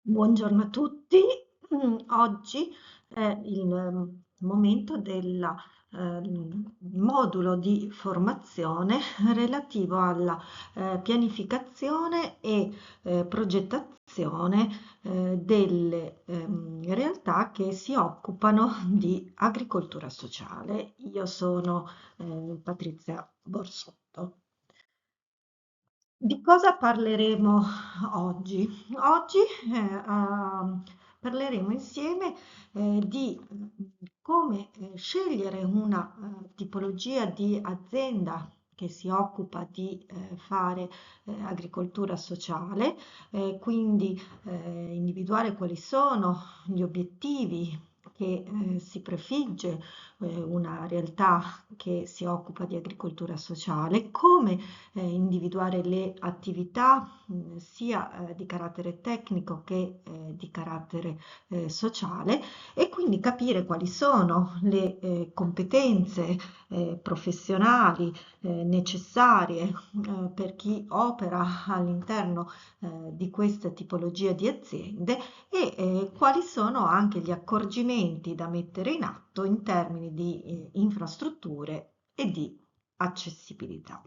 Buongiorno a tutti. Oggi è il momento del modulo di formazione relativo alla pianificazione e progettazione delle realtà che si occupano di agricoltura sociale. Io sono Patrizia Borsotto. Di cosa parleremo oggi? Oggi parleremo insieme di come scegliere una tipologia di azienda che si occupa di fare agricoltura sociale, quindi individuare quali sono gli obiettivi che si prefigge una realtà che si occupa di agricoltura sociale, come individuare le attività sia di carattere tecnico che di carattere sociale e quindi capire quali sono le competenze professionali necessarie per chi opera all'interno di questa tipologia di aziende e quali sono anche gli accorgimenti da mettere in atto in termini di infrastrutture e di accessibilità.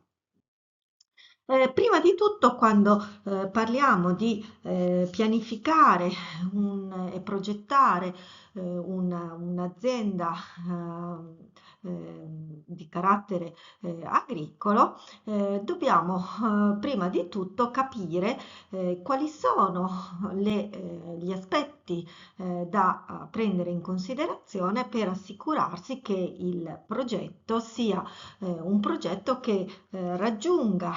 Prima di tutto, quando parliamo di pianificare e progettare un'azienda di carattere agricolo, dobbiamo prima di tutto capire quali sono gli aspetti da prendere in considerazione per assicurarsi che il progetto sia un progetto che raggiunga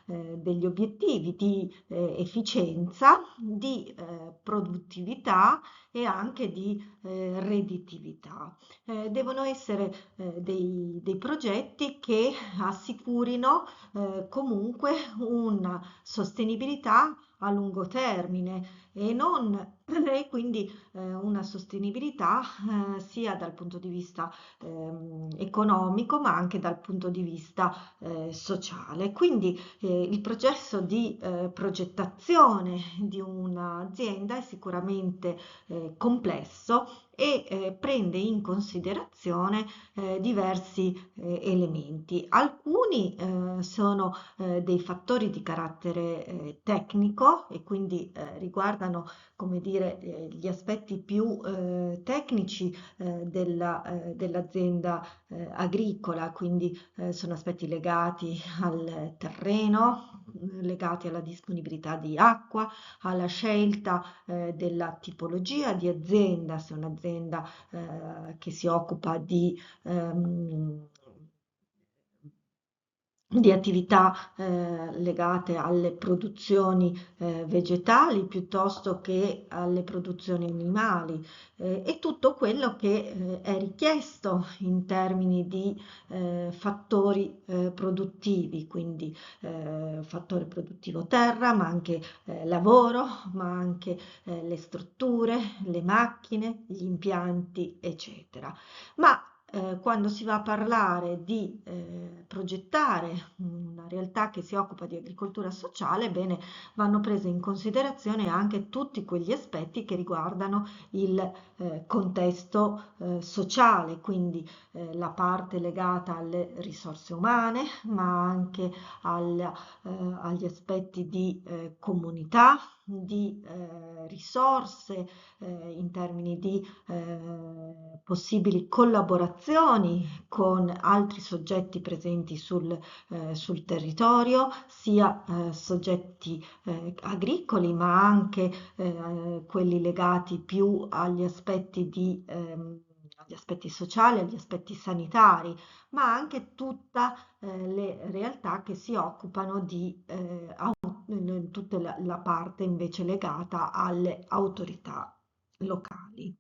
degli obiettivi di efficienza, di produttività e anche di redditività. Devono essere dei progetti che assicurino comunque una sostenibilità a lungo termine e non e quindi una sostenibilità sia dal punto di vista economico ma anche dal punto di vista sociale. Quindi il processo di progettazione di un'azienda è sicuramente complesso e prende in considerazione diversi elementi. Alcuni sono dei fattori di carattere tecnico e quindi riguardano, come dire, gli aspetti più tecnici dell'azienda agricola, quindi sono aspetti legati al terreno, legati alla disponibilità di acqua, alla scelta della tipologia di azienda, se è un'azienda che si occupa ehm, di attività legate alle produzioni vegetali piuttosto che alle produzioni animali e tutto quello che è richiesto in termini di fattori produttivi, quindi fattore produttivo terra, ma anche lavoro, ma anche le strutture, le macchine, gli impianti, eccetera. Ma quando si va a parlare di progettare una realtà che si occupa di agricoltura sociale, bene, vanno prese in considerazione anche tutti quegli aspetti che riguardano il contesto sociale, quindi la parte legata alle risorse umane, ma anche agli aspetti di comunità, di risorse in termini di possibili collaborazioni con altri soggetti presenti sul territorio, sia soggetti agricoli, ma anche quelli legati più agli aspetti sociali, agli aspetti sanitari, ma anche tutte le realtà che si occupano di tutta la parte invece legata alle autorità locali.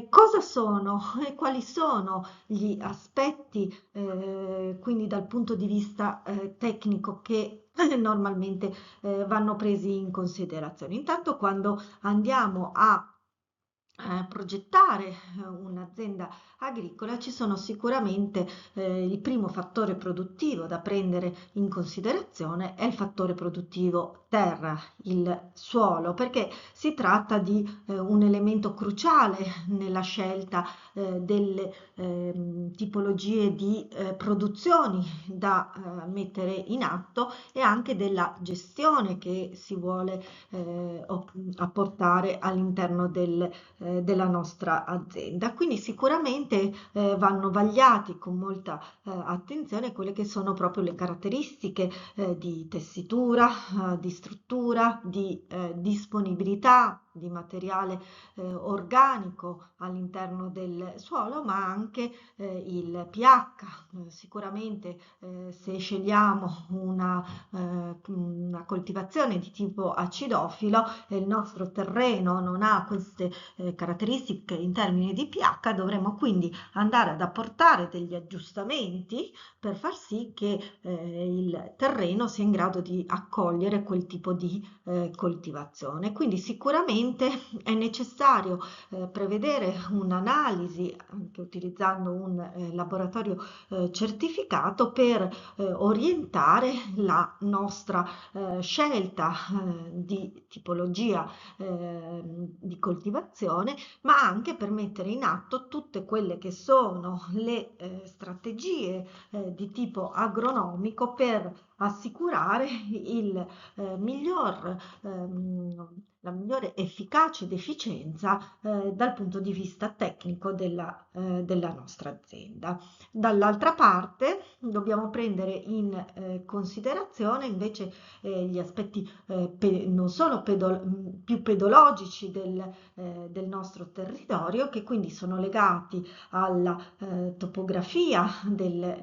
Cosa sono e quali sono gli aspetti, quindi dal punto di vista tecnico, che normalmente vanno presi in considerazione? Intanto, quando andiamo a progettare un'azienda agricola ci sono sicuramente il primo fattore produttivo da prendere in considerazione è il fattore produttivo terra, il suolo, perché si tratta di un elemento cruciale nella scelta delle tipologie di produzioni da mettere in atto e anche della gestione che si vuole apportare all'interno della nostra azienda. Quindi sicuramente vanno vagliati con molta attenzione quelle che sono proprio le caratteristiche di tessitura, di struttura, di disponibilità di materiale organico all'interno del suolo, ma anche il pH. Sicuramente se scegliamo una coltivazione di tipo acidofilo e il nostro terreno non ha queste caratteristiche in termini di pH, dovremo quindi andare ad apportare degli aggiustamenti per far sì che il terreno sia in grado di accogliere quel tipo di coltivazione. Quindi sicuramente è necessario prevedere un'analisi, anche utilizzando un laboratorio certificato, per orientare la nostra scelta di tipologia di coltivazione, ma anche per mettere in atto tutte quelle che sono le strategie di tipo agronomico per assicurare il la migliore efficacia ed efficienza dal punto di vista tecnico della nostra azienda. Dall'altra parte dobbiamo prendere in considerazione invece gli aspetti non solo più pedologici del nostro territorio, che quindi sono legati alla topografia della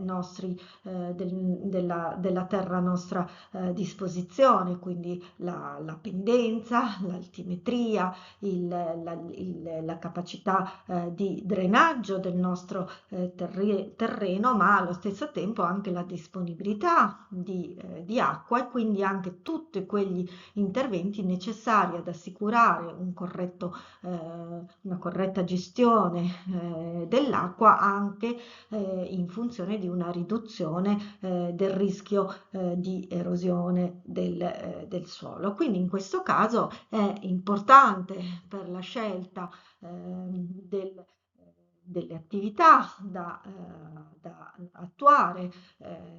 terra a nostra disposizione, quindi la pendenza, l'altimetria, la capacità di drenaggio del nostro terreno, ma allo stesso tempo anche la disponibilità di acqua e quindi anche tutti quegli interventi necessari ad assicurare una corretta gestione dell'acqua anche in funzione di una riduzione del rischio di erosione del suolo. Quindi in questo caso è importante per la scelta delle attività da attuare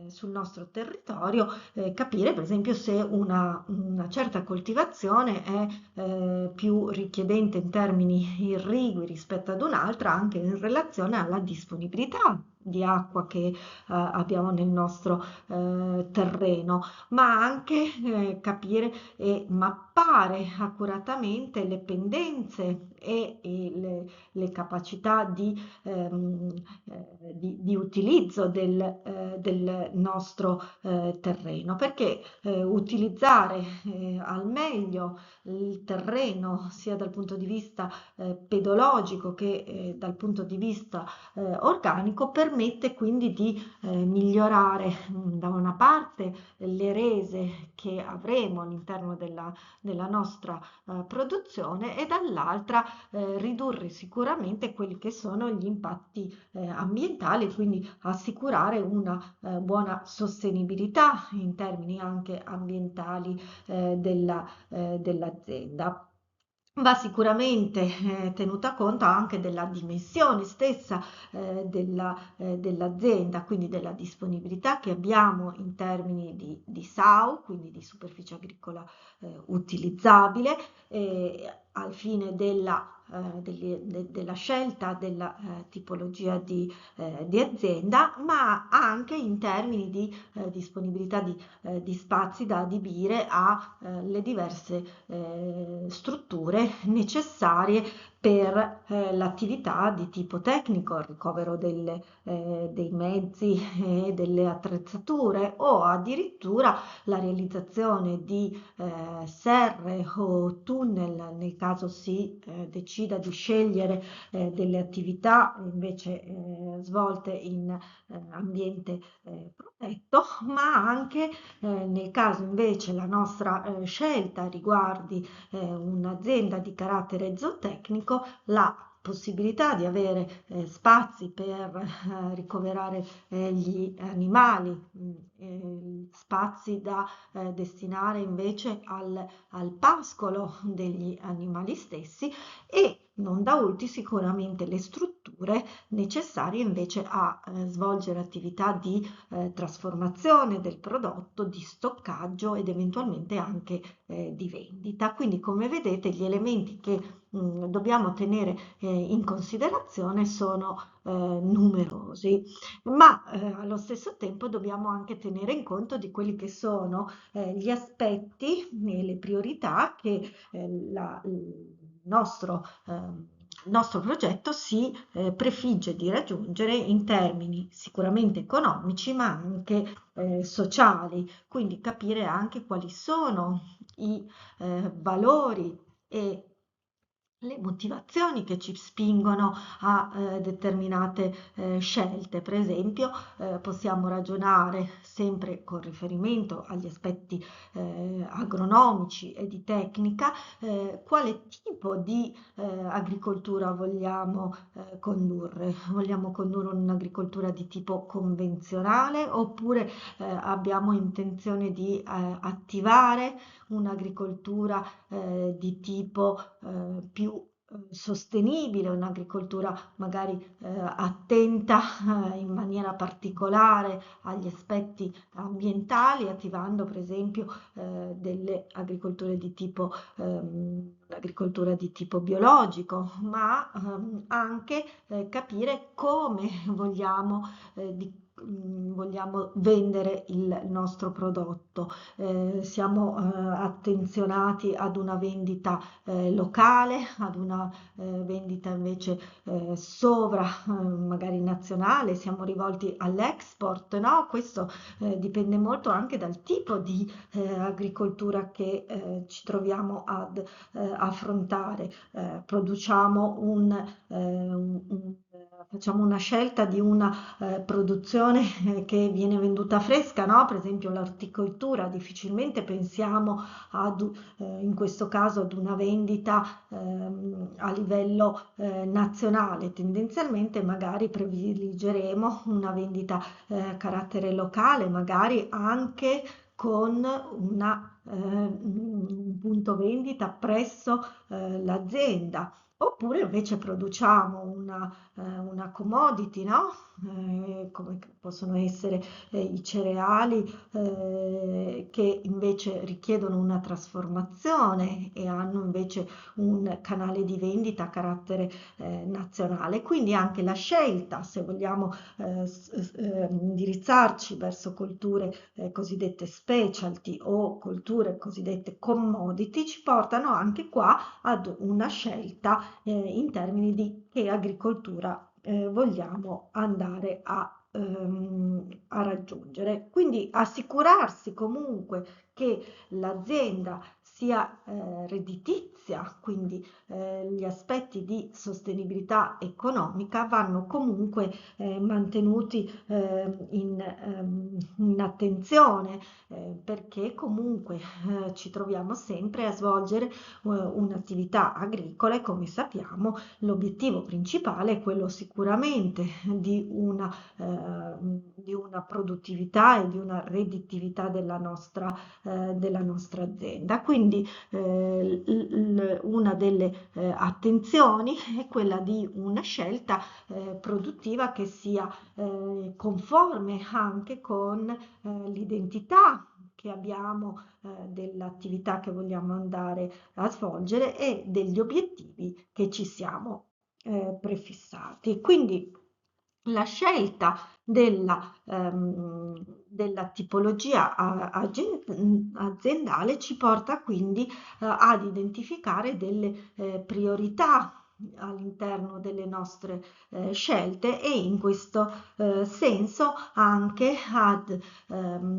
sul nostro territorio, capire per esempio se una certa coltivazione è più richiedente in termini irrigui rispetto ad un'altra, anche in relazione alla disponibilità di acqua che abbiamo nel nostro terreno, ma anche capire e mappare accuratamente le pendenze le capacità di utilizzo del nostro terreno, perché utilizzare al meglio il terreno sia dal punto di vista pedologico che dal punto di vista organico permette quindi di migliorare da una parte le rese che avremo all'interno della nostra produzione e dall'altra ridurre sicuramente quelli che sono gli impatti ambientali, quindi assicurare una buona sostenibilità in termini anche ambientali dell'azienda. Va sicuramente tenuta conto anche della dimensione stessa dell'azienda, quindi della disponibilità che abbiamo in termini di SAU, quindi di superficie agricola utilizzabile, al fine della scelta della tipologia di azienda, ma anche in termini di disponibilità di spazi da adibire alle diverse strutture necessarie per l'attività di tipo tecnico, il ricovero dei mezzi e delle attrezzature o addirittura la realizzazione di serre o tunnel nel caso si decida di scegliere delle attività invece svolte in ambiente protetto, ma anche nel caso invece la nostra scelta riguardi un'azienda di carattere zootecnico, biologico, la possibilità di avere spazi per ricoverare gli animali, spazi da destinare invece al pascolo degli animali stessi e non da ultimo sicuramente le strutture necessarie invece a svolgere attività di trasformazione del prodotto, di stoccaggio ed eventualmente anche di vendita. Quindi come vedete gli elementi che dobbiamo tenere in considerazione sono numerosi, ma allo stesso tempo dobbiamo anche tenere in conto di quelli che sono gli aspetti e le priorità che il nostro progetto si prefigge di raggiungere in termini sicuramente economici, ma anche sociali, quindi capire anche quali sono i valori e le motivazioni che ci spingono a determinate scelte. Per esempio, possiamo ragionare sempre con riferimento agli aspetti agronomici e di tecnica, quale tipo di agricoltura vogliamo condurre. Vogliamo condurre un'agricoltura di tipo convenzionale oppure abbiamo intenzione di attivare un'agricoltura di tipo più sostenibile, un'agricoltura magari attenta in maniera particolare agli aspetti ambientali, attivando per esempio delle agricolture di tipo agricoltura di tipo biologico, ma anche capire come vogliamo vendere il nostro prodotto. Siamo attenzionati ad una vendita locale, ad una vendita invece magari nazionale, siamo rivolti all'export, no? Questo dipende molto anche dal tipo di agricoltura che ci troviamo ad affrontare. Facciamo una scelta di una produzione che viene venduta fresca, no? Per esempio l'articoltura, difficilmente pensiamo in questo caso ad una vendita a livello nazionale, tendenzialmente magari privilegeremo una vendita a carattere locale, magari anche con un punto vendita presso l'azienda. Oppure invece produciamo una commodity, no? Come possono essere i cereali che invece richiedono una trasformazione e hanno invece un canale di vendita a carattere nazionale. Quindi anche la scelta, se vogliamo indirizzarci verso colture cosiddette specialty o colture cosiddette commodity, ci portano anche qua ad una scelta in termini di che agricoltura vogliamo andare a raggiungere. Quindi assicurarsi comunque che l'azienda sia redditizia, quindi gli aspetti di sostenibilità economica vanno comunque mantenuti in attenzione perché comunque ci troviamo sempre a svolgere un'attività agricola e come sappiamo l'obiettivo principale è quello sicuramente di una produttività e di una redditività della nostra azienda. Quindi una delle attenzioni è quella di una scelta produttiva che sia conforme anche con l'identità che abbiamo dell'attività che vogliamo andare a svolgere e degli obiettivi che ci siamo prefissati. Quindi la scelta della tipologia aziendale ci porta quindi ad identificare delle priorità all'interno delle nostre scelte e in questo senso anche ad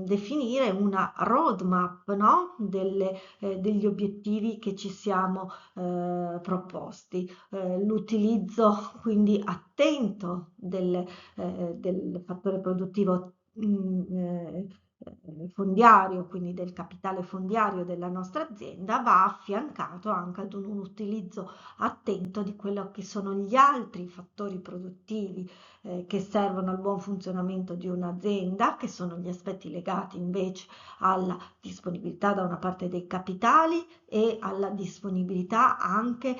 definire una roadmap, no? Degli obiettivi che ci siamo proposti. L'utilizzo quindi attento del fattore produttivo fondiario, quindi del capitale fondiario della nostra azienda, va affiancato anche ad un utilizzo attento di quello che sono gli altri fattori produttivi che servono al buon funzionamento di un'azienda, che sono gli aspetti legati invece alla disponibilità da una parte dei capitali e alla disponibilità anche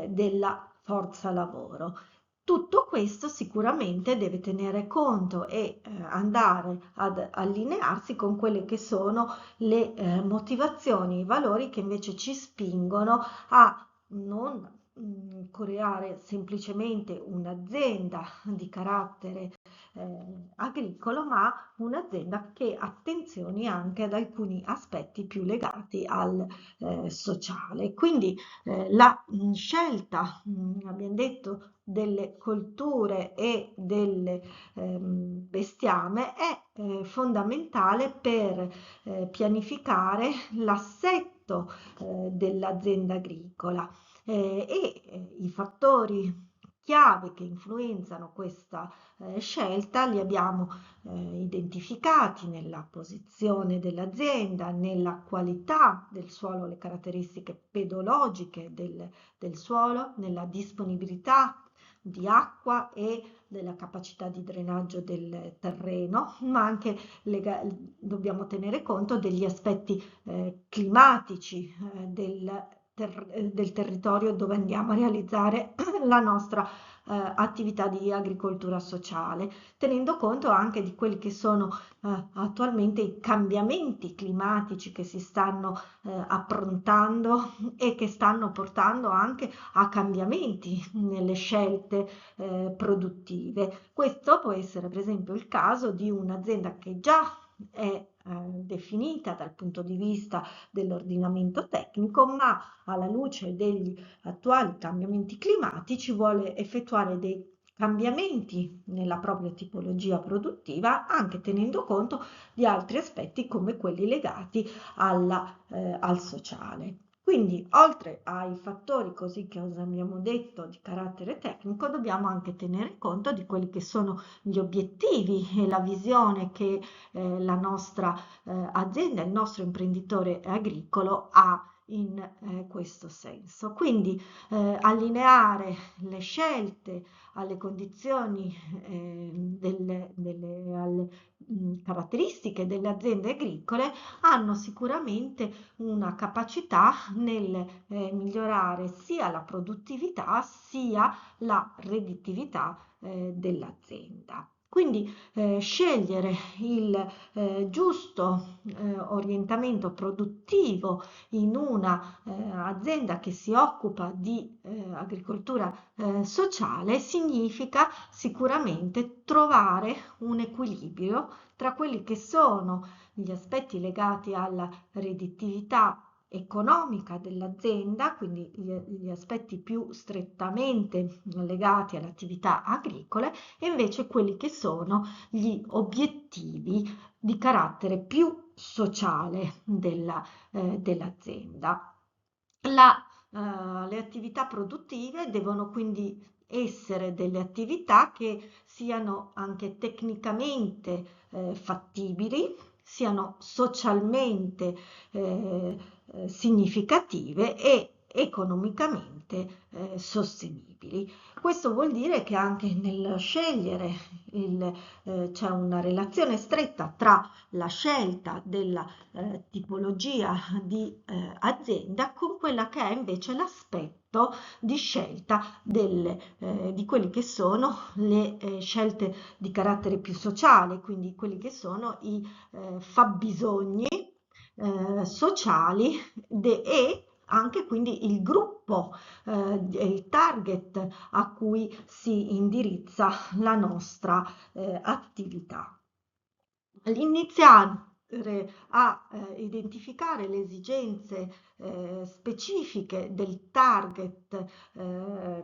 della forza lavoro. Tutto questo sicuramente deve tenere conto e andare ad allinearsi con quelle che sono le motivazioni, i valori che invece ci spingono a non creare semplicemente un'azienda di carattere agricolo, ma un'azienda che attenzioni anche ad alcuni aspetti più legati al sociale. Quindi la scelta, abbiamo detto, delle colture e delle bestiame è fondamentale per pianificare l'assetto dell'azienda agricola i fattori chiave che influenzano questa scelta li abbiamo identificati nella posizione dell'azienda, nella qualità del suolo, le caratteristiche pedologiche del suolo, nella disponibilità di acqua e della capacità di drenaggio del terreno, ma anche dobbiamo tenere conto degli aspetti climatici del territorio dove andiamo a realizzare la nostra attività di agricoltura sociale, tenendo conto anche di quelli che sono attualmente i cambiamenti climatici che si stanno approntando e che stanno portando anche a cambiamenti nelle scelte produttive. Questo può essere per esempio il caso di un'azienda che già è definita dal punto di vista dell'ordinamento tecnico, ma alla luce degli attuali cambiamenti climatici vuole effettuare dei cambiamenti nella propria tipologia produttiva, anche tenendo conto di altri aspetti come quelli legati al sociale. Quindi, oltre ai fattori così che abbiamo detto di carattere tecnico, dobbiamo anche tenere conto di quelli che sono gli obiettivi e la visione che la nostra azienda, il nostro imprenditore agricolo ha in questo senso. Quindi allineare le scelte alle condizioni, alle caratteristiche delle aziende agricole hanno sicuramente una capacità nel migliorare sia la produttività sia la redditività dell'azienda. Quindi scegliere il giusto orientamento produttivo in una azienda che si occupa di agricoltura sociale significa sicuramente trovare un equilibrio tra quelli che sono gli aspetti legati alla redditività economica dell'azienda, quindi gli aspetti più strettamente legati alle attività agricole, e invece quelli che sono gli obiettivi di carattere più sociale dell'azienda. Le attività produttive devono quindi essere delle attività che siano anche tecnicamente fattibili, siano socialmente significative e economicamente sostenibili. Questo vuol dire che anche nel scegliere c'è una relazione stretta tra la scelta della tipologia di azienda con quella che è invece l'aspetto di scelta di quelli che sono le scelte di carattere più sociale, quindi quelli che sono i fabbisogni sociali e anche quindi il gruppo, il target a cui si indirizza la nostra attività. L'iniziare a identificare le esigenze specifiche del target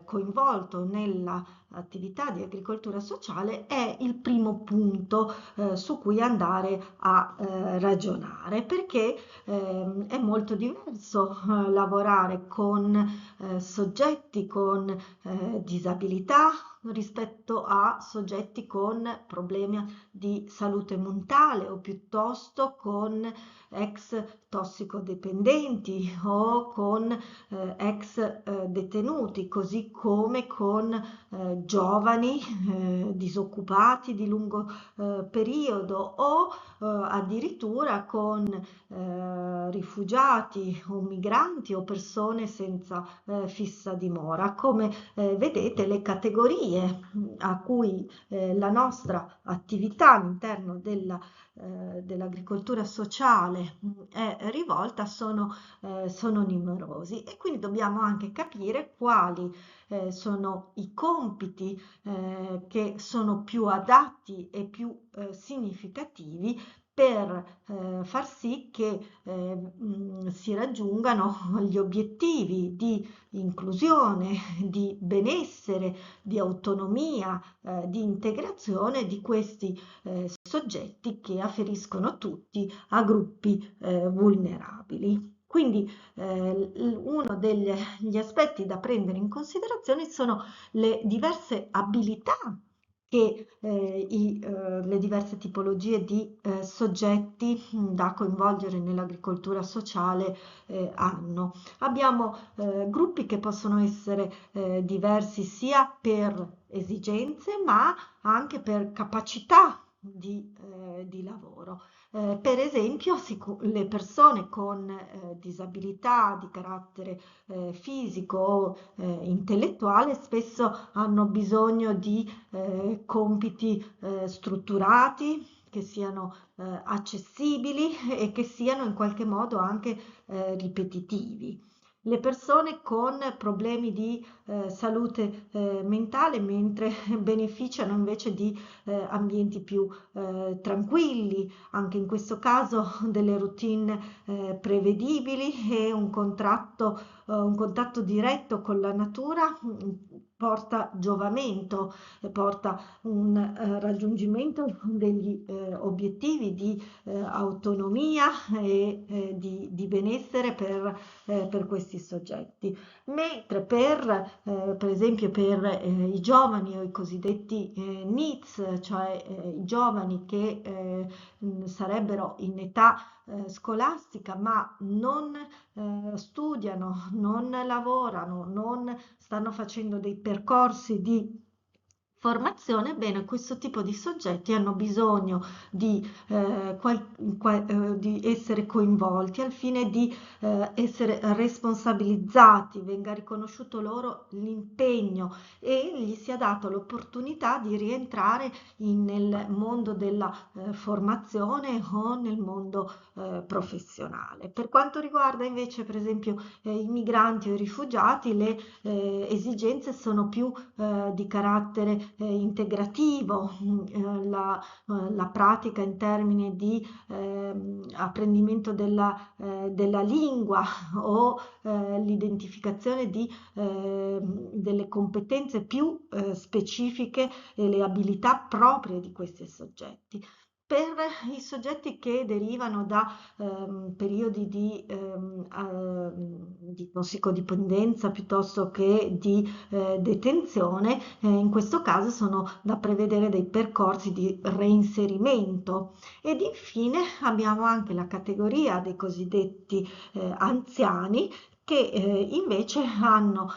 coinvolto nell'attività di agricoltura sociale è il primo punto su cui andare a ragionare, perché è molto diverso lavorare con soggetti con disabilità, rispetto a soggetti con problemi di salute mentale o piuttosto con ex tossicodipendenti o con ex detenuti, così come con giovani disoccupati di lungo periodo o addirittura con rifugiati o migranti o persone senza fissa dimora. Come vedete, le categorie a cui la nostra attività all'interno dell'agricoltura sociale è rivolta sono numerosi e quindi dobbiamo anche capire quali sono i compiti che sono più adatti e più significativi per far sì che si raggiungano gli obiettivi di inclusione, di benessere, di autonomia, di integrazione di questi soggetti che afferiscono tutti a gruppi vulnerabili. Quindi uno degli aspetti da prendere in considerazione sono le diverse abilità che le diverse tipologie di soggetti da coinvolgere nell'agricoltura sociale hanno. Abbiamo gruppi che possono essere diversi sia per esigenze ma anche per capacità di lavoro. Per esempio, le persone con disabilità di carattere fisico o intellettuale spesso hanno bisogno di compiti strutturati che siano accessibili e che siano in qualche modo anche ripetitivi. Le persone con problemi di salute mentale mentre beneficiano invece di ambienti più tranquilli, anche in questo caso delle routine prevedibili e un contatto diretto con la natura porta giovamento, porta un raggiungimento degli obiettivi di autonomia e di benessere per questi soggetti. Mentre per esempio per i giovani o i cosiddetti NEETs, cioè i giovani che sarebbero in età scolastica ma non studiano, non lavorano, non stanno facendo dei percorsi di formazione, bene, questo tipo di soggetti hanno bisogno di essere coinvolti al fine di essere responsabilizzati, venga riconosciuto loro l'impegno e gli sia dato l'opportunità di rientrare nel mondo della formazione o nel mondo professionale. Per quanto riguarda invece, per esempio, i migranti o i rifugiati, le esigenze sono più di carattere integrativo, la pratica in termini di apprendimento della lingua o l'identificazione delle competenze più specifiche e le abilità proprie di questi soggetti. Per i soggetti che derivano da periodi di tossicodipendenza piuttosto che di detenzione, in questo caso sono da prevedere dei percorsi di reinserimento. Ed infine abbiamo anche la categoria dei cosiddetti anziani che invece hanno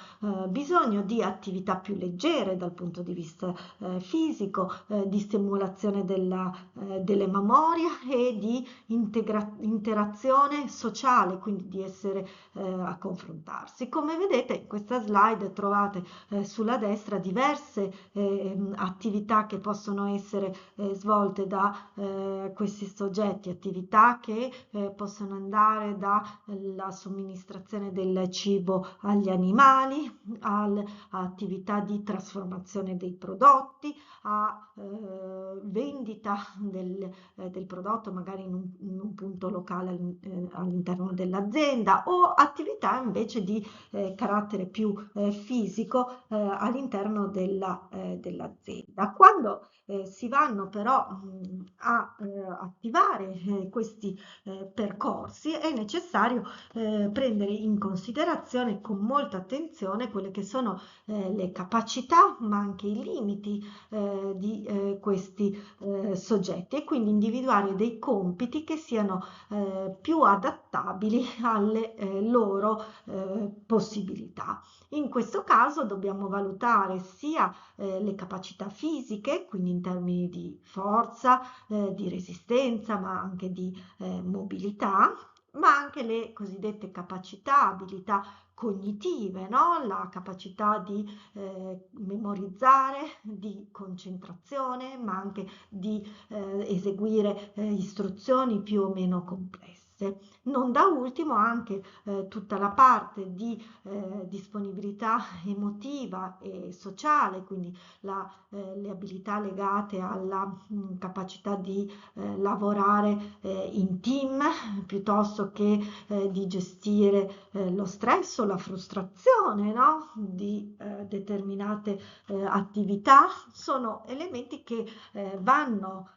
bisogno di attività più leggere dal punto di vista fisico, di stimolazione della memoria e di interazione sociale, quindi di essere a confrontarsi. Come vedete in questa slide trovate sulla destra diverse attività che possono essere svolte da questi soggetti, attività che possono andare dalla somministrazione del cibo agli animali, a attività di trasformazione dei prodotti, a vendita del prodotto magari in un punto locale all'interno dell'azienda o attività invece di carattere più fisico all'interno dell'azienda. Quando si vanno però a attivare questi percorsi è necessario prendere in considerazione con molta attenzione quelle che sono le capacità, ma anche i limiti di questi soggetti, e quindi individuare dei compiti che siano più adattabili alle loro possibilità. In questo caso dobbiamo valutare sia le capacità fisiche, quindi in termini di forza, di resistenza, ma anche di mobilità, ma anche le cosiddette capacità, abilità cognitive, no? La capacità di memorizzare, di concentrazione, ma anche di eseguire istruzioni più o meno complesse. Non da ultimo anche tutta la parte di disponibilità emotiva e sociale, quindi le abilità legate alla capacità di lavorare in team piuttosto che di gestire lo stress o la frustrazione, no? Di determinate attività, sono elementi che vanno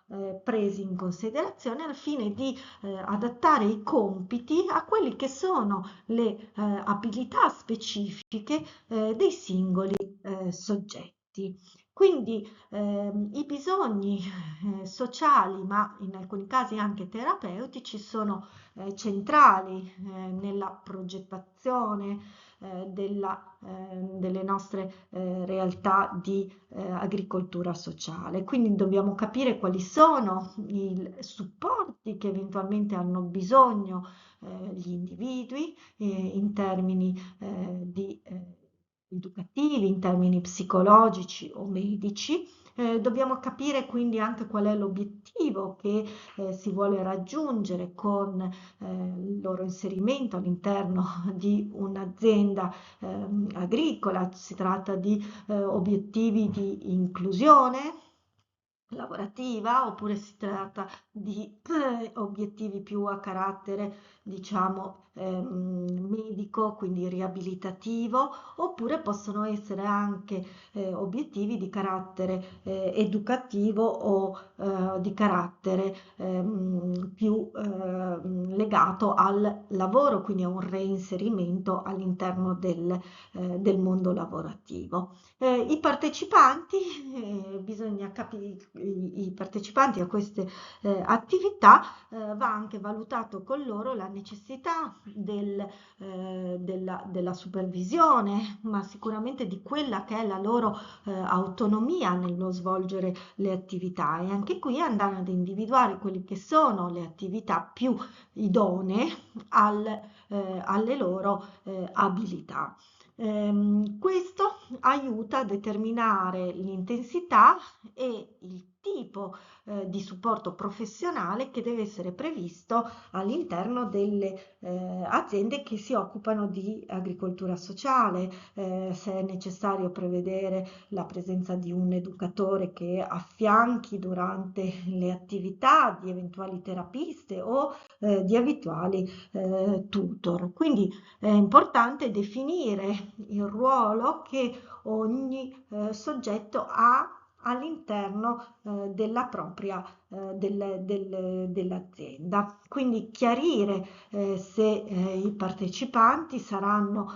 presi in considerazione al fine di adattare i compiti a quelli che sono le abilità specifiche dei singoli soggetti. Quindi i bisogni sociali, ma in alcuni casi anche terapeutici, sono centrali nella progettazione delle nostre realtà di agricoltura sociale. Quindi dobbiamo capire quali sono i supporti che eventualmente hanno bisogno gli individui in termini di educativi, in termini psicologici o medici. Dobbiamo capire quindi anche qual è l'obiettivo che si vuole raggiungere con il loro inserimento all'interno di un'azienda agricola. Si tratta di obiettivi di inclusione lavorativa, oppure si tratta di obiettivi più a carattere, diciamo, medico, quindi riabilitativo, oppure possono essere anche obiettivi di carattere educativo o di carattere più legato al lavoro, quindi a un reinserimento all'interno del mondo lavorativo. I partecipanti, bisogna capire, i partecipanti a queste attività va anche valutato con loro la necessità della supervisione, ma sicuramente di quella che è la loro autonomia nello svolgere le attività, e anche qui andare ad individuare quelle che sono le attività più idonee alle loro abilità. Questo aiuta a determinare l'intensità e il tipo di supporto professionale che deve essere previsto all'interno delle aziende che si occupano di agricoltura sociale, se è necessario prevedere la presenza di un educatore che affianchi durante le attività di eventuali terapiste o di eventuali tutor. Quindi è importante definire il ruolo che ogni soggetto ha all'interno della propria dell'azienda. Quindi chiarire se i partecipanti saranno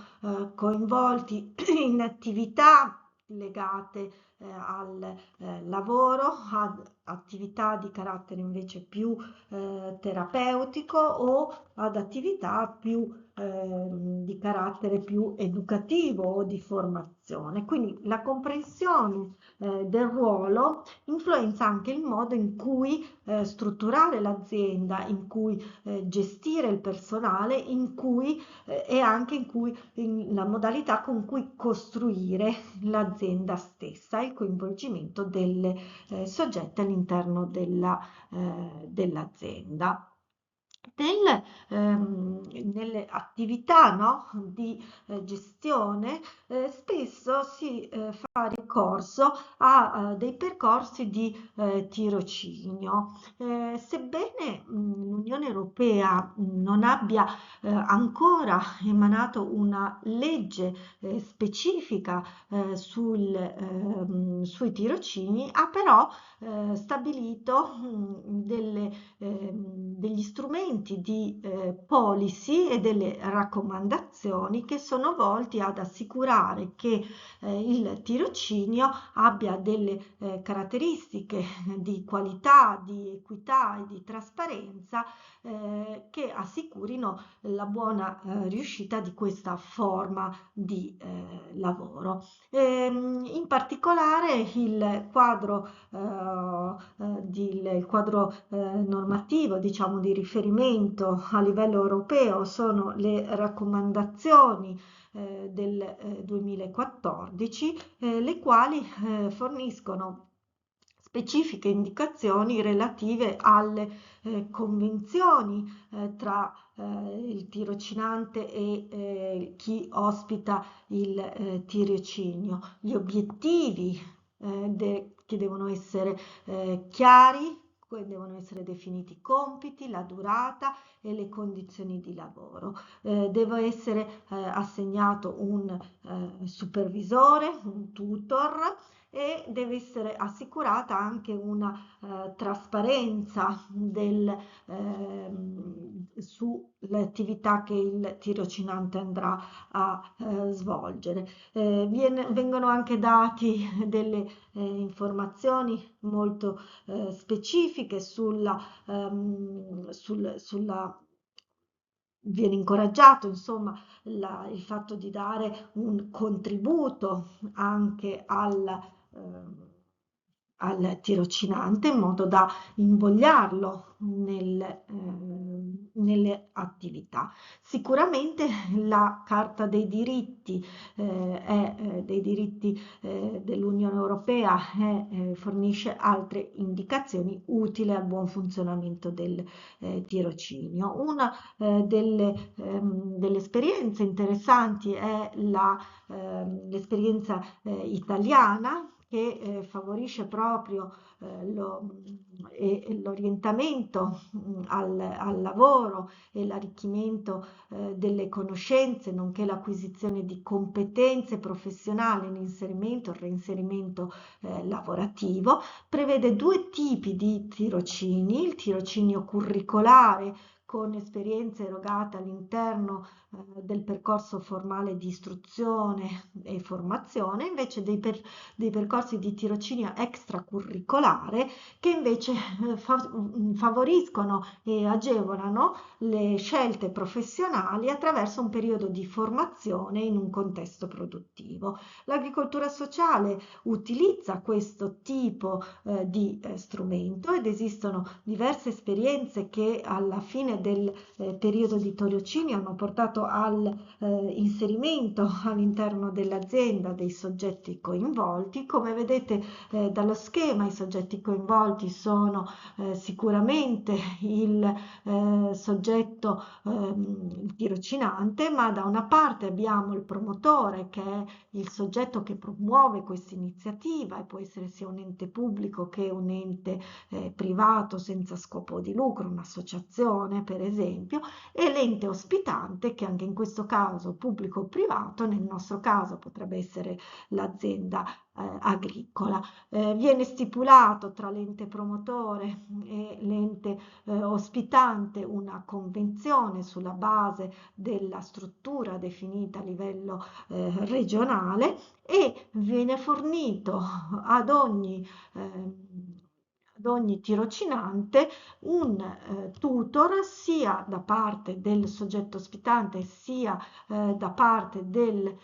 coinvolti in attività legate al lavoro, ad attività di carattere invece più terapeutico o ad attività più di carattere più educativo o di formazione. Quindi la comprensione del ruolo influenza anche il modo in cui strutturare l'azienda, in cui gestire il personale, in cui e anche la modalità con cui costruire l'azienda stessa, il coinvolgimento delle soggetti all'interno dell'azienda. Nelle attività, no, di gestione spesso si fa ricorso a dei percorsi di tirocinio. Sebbene l'Unione Europea non abbia ancora emanato una legge specifica sui tirocini, ha però stabilito degli strumenti strumenti di policy e delle raccomandazioni che sono volti ad assicurare che il tirocinio abbia delle caratteristiche di qualità, di equità e di trasparenza che assicurino la buona riuscita di questa forma di lavoro. In particolare il quadro normativo, diciamo, di riferimento a livello europeo sono le raccomandazioni del 2014, le quali forniscono specifiche indicazioni relative alle convenzioni tra il tirocinante e chi ospita il tirocinio, gli obiettivi che devono essere chiari, devono essere definiti i compiti, la durata e le condizioni di lavoro. Deve essere assegnato un supervisore, un tutor, e deve essere assicurata anche una trasparenza sull'attività che il tirocinante andrà a svolgere. Vengono anche dati delle informazioni molto specifiche sulla viene incoraggiato, insomma, il fatto di dare un contributo anche al tirocinante in modo da invogliarlo nelle attività. Sicuramente la Carta dei diritti, dei diritti dell'Unione Europea fornisce altre indicazioni utili al buon funzionamento del tirocinio. Una delle esperienze interessanti è l'esperienza italiana, che favorisce proprio l'orientamento al lavoro e l'arricchimento delle conoscenze, nonché l'acquisizione di competenze professionali, l'inserimento e il reinserimento lavorativo. Prevede due tipi di tirocini: il tirocinio curricolare con esperienze erogate all'interno del percorso formale di istruzione e formazione, invece dei percorsi di tirocinio extracurricolare che invece favoriscono e agevolano le scelte professionali attraverso un periodo di formazione in un contesto produttivo. L'agricoltura sociale utilizza questo tipo di strumento ed esistono diverse esperienze che alla fine del periodo di tirocinio hanno portato al inserimento all'interno dell'azienda dei soggetti coinvolti. Come vedete dallo schema, i soggetti coinvolti sono sicuramente il soggetto il tirocinante, ma da una parte abbiamo il promotore, che è il soggetto che promuove questa iniziativa, e può essere sia un ente pubblico che un ente privato senza scopo di lucro, un'associazione per esempio, e l'ente ospitante, che anche in questo caso pubblico o privato, nel nostro caso potrebbe essere l'azienda agricola. Viene stipulato tra l'ente promotore e l'ente ospitante una convenzione sulla base della struttura definita a livello regionale, e viene fornito ad ogni tirocinante un tutor, sia da parte del soggetto ospitante sia da parte del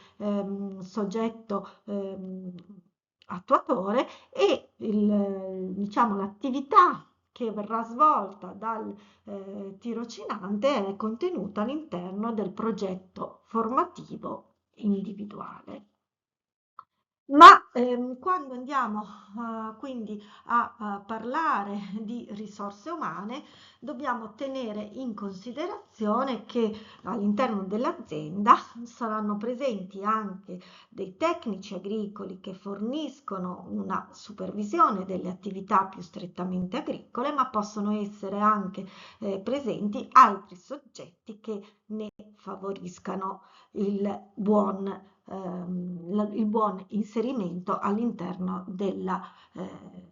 soggetto attuatore, e diciamo, l'attività che verrà svolta dal tirocinante è contenuta all'interno del progetto formativo individuale. Ma quando andiamo quindi a parlare di risorse umane, dobbiamo tenere in considerazione che all'interno dell'azienda saranno presenti anche dei tecnici agricoli che forniscono una supervisione delle attività più strettamente agricole, ma possono essere anche presenti altri soggetti che ne favoriscano il buon il buon inserimento all'interno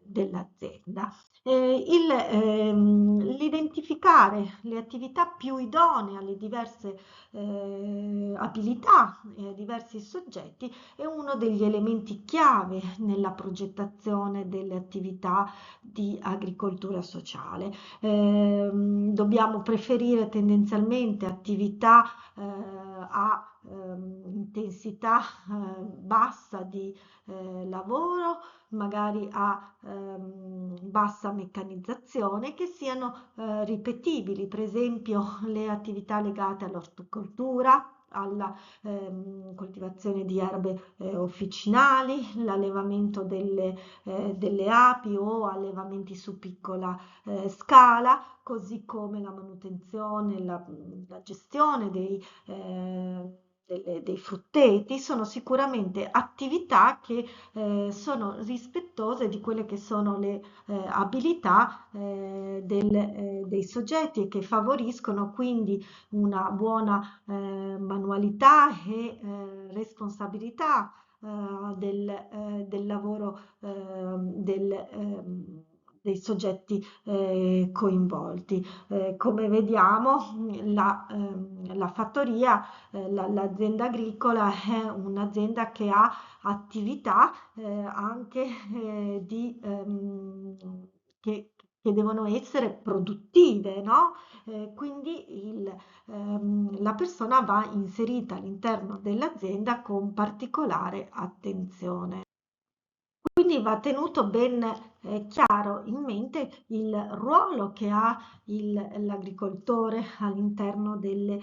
dell'azienda. L'identificare le attività più idonee alle diverse abilità e ai diversi soggetti è uno degli elementi chiave nella progettazione delle attività di agricoltura sociale. Dobbiamo preferire tendenzialmente attività a intensità bassa di lavoro, magari a bassa meccanizzazione, che siano ripetibili, per esempio le attività legate all'orticoltura, alla coltivazione di erbe officinali, l'allevamento delle api o allevamenti su piccola scala, così come la manutenzione, la gestione dei frutteti, sono sicuramente attività che sono rispettose di quelle che sono le abilità dei soggetti e che favoriscono quindi una buona manualità e responsabilità del lavoro dei soggetti coinvolti. Come vediamo, la fattoria, l'azienda agricola è un'azienda che ha attività anche che devono essere produttive, no? Quindi la persona va inserita all'interno dell'azienda con particolare attenzione. Quindi va tenuto ben chiaro in mente il ruolo che ha l'agricoltore all'interno delle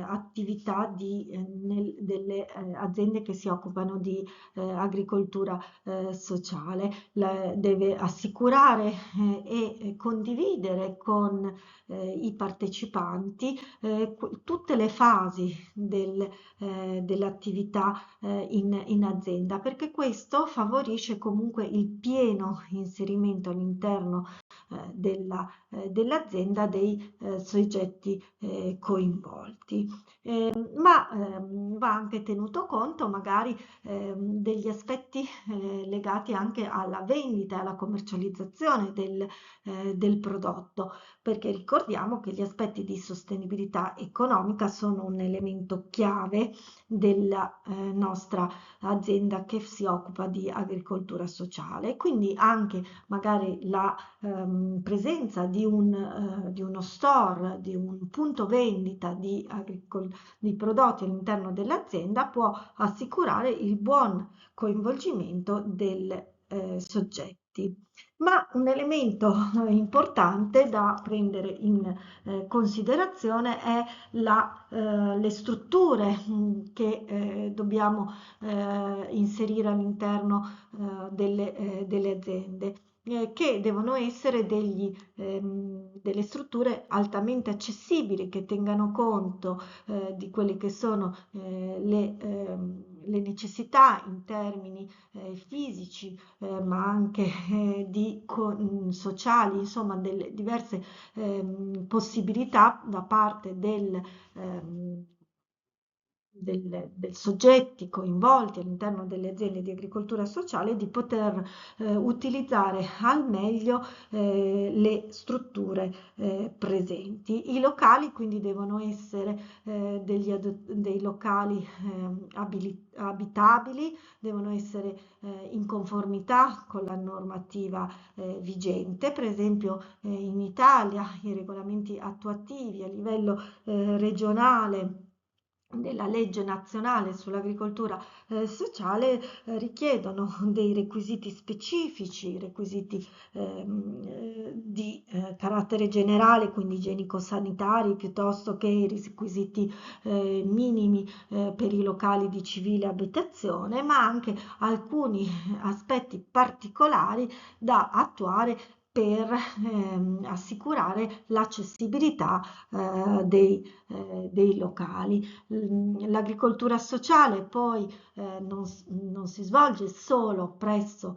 attività delle aziende che si occupano di agricoltura sociale. Deve assicurare e condividere con i partecipanti tutte le fasi dell'attività in azienda, perché questo favorisce comunque il pieno inserimento all'interno dell'azienda dei soggetti coinvolti. Va anche tenuto conto magari degli aspetti legati anche alla vendita e alla commercializzazione del prodotto, perché ricordiamo che gli aspetti di sostenibilità economica sono un elemento chiave della nostra azienda che si occupa di agricoltura sociale. Quindi anche magari la presenza di uno store, di un punto vendita di prodotti all'interno dell'azienda può assicurare il buon coinvolgimento dei soggetti. Ma un elemento importante da prendere in considerazione è le strutture che dobbiamo inserire all'interno delle aziende, che devono essere delle strutture altamente accessibili, che tengano conto di quelle che sono le necessità in termini fisici, ma anche sociali, insomma, delle diverse possibilità da parte del soggetti coinvolti all'interno delle aziende di agricoltura sociale di poter utilizzare al meglio le strutture presenti. I locali quindi devono essere dei locali abitabili, devono essere in conformità con la normativa vigente. Per esempio in Italia i regolamenti attuativi a livello regionale della legge nazionale sull'agricoltura sociale richiedono dei requisiti specifici, requisiti di carattere generale, quindi igienico-sanitari, piuttosto che i requisiti minimi per i locali di civile abitazione, ma anche alcuni aspetti particolari da attuare per assicurare l'accessibilità dei locali. L'agricoltura sociale poi non si svolge solo presso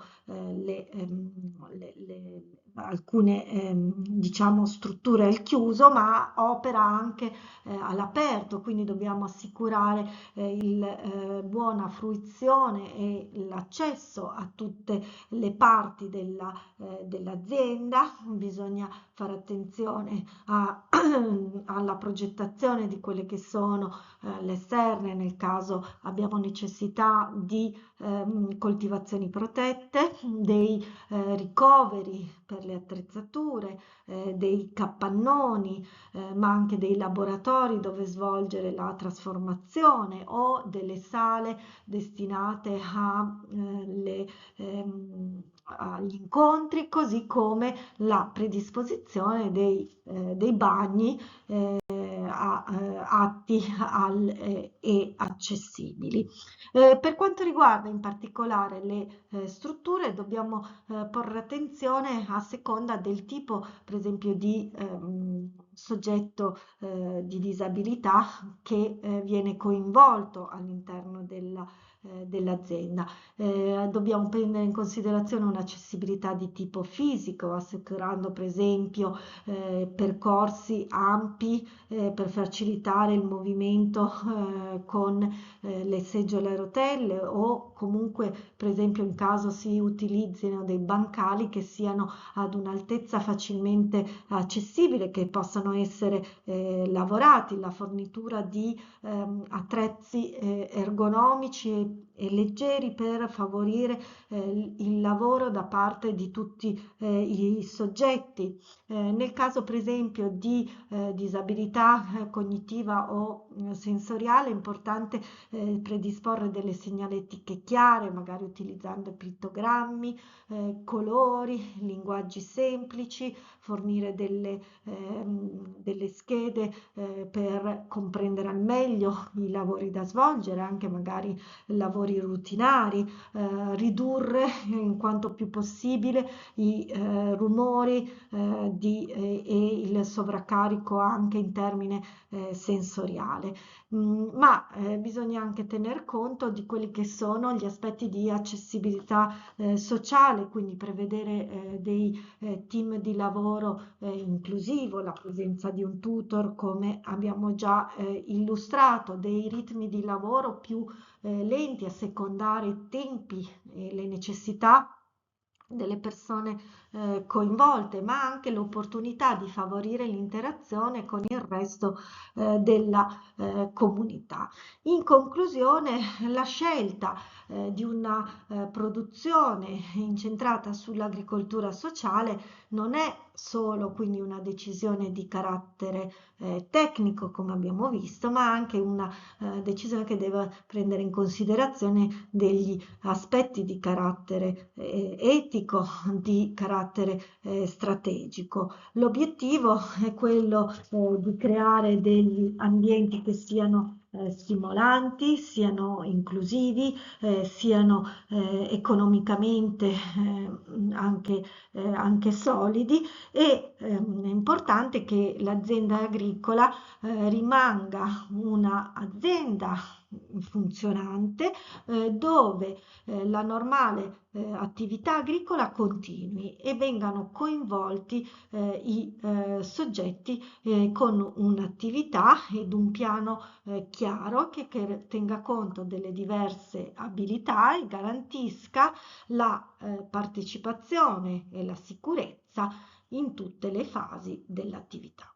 alcune diciamo, strutture al chiuso, ma opera anche all'aperto, quindi dobbiamo assicurare buona fruizione e l'accesso a tutte le parti dell'azienda. Bisogna fare attenzione alla progettazione di quelle che sono le esterne, nel caso abbiamo necessità di coltivazioni protette, dei ricoveri per le attrezzature, dei capannoni, ma anche dei laboratori dove svolgere la trasformazione o delle sale destinate agli incontri, così come la predisposizione dei bagni atti e accessibili. Per quanto riguarda in particolare le strutture, dobbiamo porre attenzione a seconda del tipo, per esempio, di soggetto di disabilità che viene coinvolto all'interno dell'azienda. Dobbiamo prendere in considerazione un'accessibilità di tipo fisico, assicurando per esempio percorsi ampi per facilitare il movimento con le seggiole a rotelle, o comunque per esempio in caso si utilizzino dei bancali che siano ad un'altezza facilmente accessibile, che possano essere lavorati, la fornitura di attrezzi ergonomici e leggeri per favorire il lavoro da parte di tutti i soggetti. Nel caso per esempio di disabilità cognitiva o sensoriale, è importante predisporre delle segnaletiche chiare, magari utilizzando pittogrammi, colori, linguaggi semplici, fornire delle schede per comprendere al meglio i lavori da svolgere, anche magari lavori rutinari, ridurre in quanto più possibile i rumori e il sovraccarico anche in termine sensoriale. Ma bisogna anche tener conto di quelli che sono gli aspetti di accessibilità sociale, quindi prevedere dei team di lavoro inclusivo, la presenza di un tutor come abbiamo già illustrato, dei ritmi di lavoro più lenti, a secondare i tempi e le necessità delle persone coinvolte, ma anche l'opportunità di favorire l'interazione con il resto della comunità. In conclusione, la scelta di una produzione incentrata sull'agricoltura sociale non è solo quindi una decisione di carattere tecnico, come abbiamo visto, ma anche una decisione che deve prendere in considerazione degli aspetti di carattere etico, di carattere strategico. L'obiettivo è quello di creare degli ambienti che siano stimolanti, siano inclusivi, siano economicamente anche solidi, e è importante che l'azienda agricola rimanga un'azienda funzionante dove la normale attività agricola continui e vengano coinvolti i soggetti con un'attività ed un piano chiaro che tenga conto delle diverse abilità e garantisca la partecipazione e la sicurezza in tutte le fasi dell'attività.